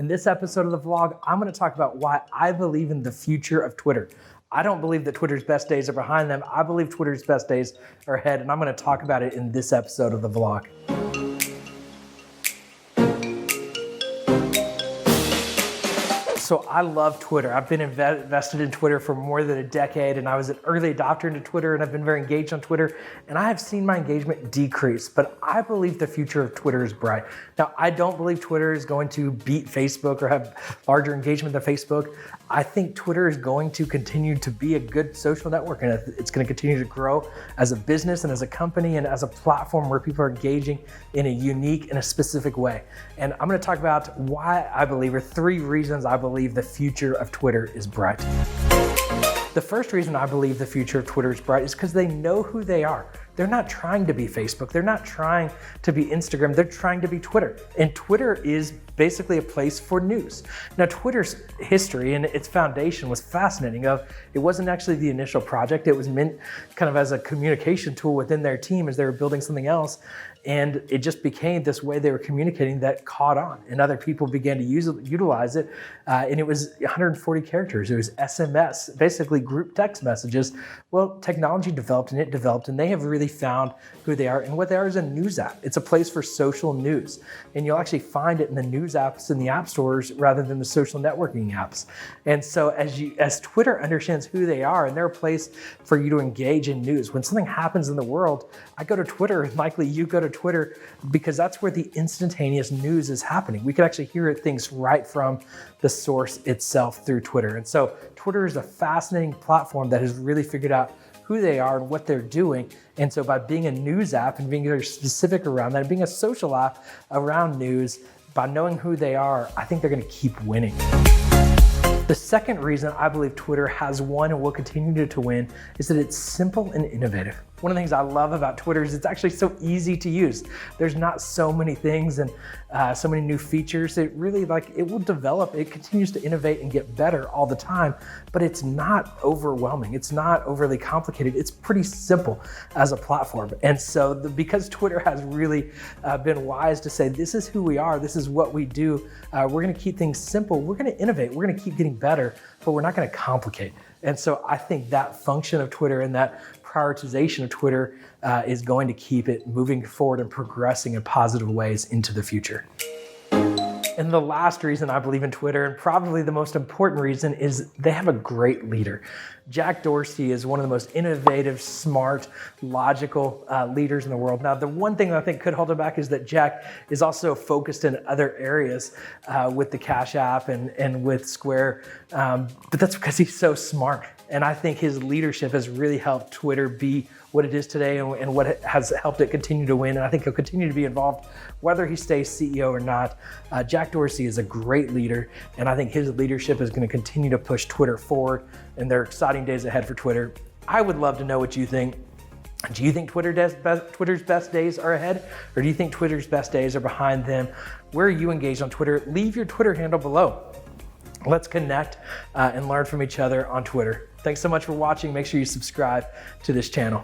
In this episode of the vlog, I'm going to talk about why I believe in the future of Twitter. I don't believe that Twitter's best days are behind them. I believe Twitter's best days are ahead, and I'm going to talk about it in this episode of the vlog. So I love Twitter. I've been invested in Twitter for more than a decade, and I was an early adopter into Twitter, and I've been very engaged on Twitter, and I have seen my engagement decrease, but I believe the future of Twitter is bright. Now, I don't believe Twitter is going to beat Facebook or have larger engagement than Facebook. I think Twitter is going to continue to be a good social network, and it's going to continue to grow as a business and as a company and as a platform where people are engaging in a unique and a specific way. And I'm going to talk about why I believe, or 3 reasons I believe the future of Twitter is bright. The first reason I believe the future of Twitter is bright is because they know who they are. They're not trying to be Facebook. They're not trying to be Instagram. They're trying to be Twitter. And Twitter is basically a place for news. Now, Twitter's history and its foundation was fascinating. It wasn't actually the initial project. It was meant kind of as a communication tool within their team as they were building something else. And it just became this way they were communicating that caught on, and other people began to utilize it. And it was 140 characters. It was SMS, basically group text messages. Well, technology developed, and they have really found who they are. And what they are is a news app. It's a place for social news. And you'll actually find it in the news apps in the app stores rather than the social networking apps. And so as Twitter understands who they are, and they're a place for you to engage in news. When something happens in the world, I go to Twitter, and likely you go to Twitter, because that's where the instantaneous news is happening. We can actually hear things right from the source itself through Twitter. And so Twitter is a fascinating platform that has really figured out who they are and what they're doing. And so by being a news app and being very specific around that, and being a social app around news, by knowing who they are, I think they're going to keep winning. The second reason I believe Twitter has won and will continue to win is that it's simple and innovative. One of the things I love about Twitter is it's actually so easy to use. There's not so many things and so many new features. It really it will develop. It continues to innovate and get better all the time, but it's not overwhelming. It's not overly complicated. It's pretty simple as a platform. And so because Twitter has really been wise to say, this is who we are, this is what we do, we're gonna keep things simple, we're gonna innovate, we're gonna keep getting better, but we're not gonna complicate. And so I think that function of Twitter and that prioritization of Twitter is going to keep it moving forward and progressing in positive ways into the future. And the last reason I believe in Twitter, and probably the most important reason, is they have a great leader. Jack Dorsey is one of the most innovative, smart, logical leaders in the world. Now, the one thing that I think could hold him back is that Jack is also focused in other areas with the Cash App and with Square, but that's because he's so smart. And I think his leadership has really helped Twitter be what it is today and what has helped it continue to win. And I think he'll continue to be involved whether he stays CEO or not. Jack Dorsey is a great leader, and I think his leadership is going to continue to push Twitter forward, and there are exciting days ahead for Twitter. I would love to know what you think. Do you think Twitter's best days are ahead, or do you think Twitter's best days are behind them? Where are you engaged on Twitter? Leave your Twitter handle below. Let's connect and learn from each other on Twitter. Thanks so much for watching. Make sure you subscribe to this channel.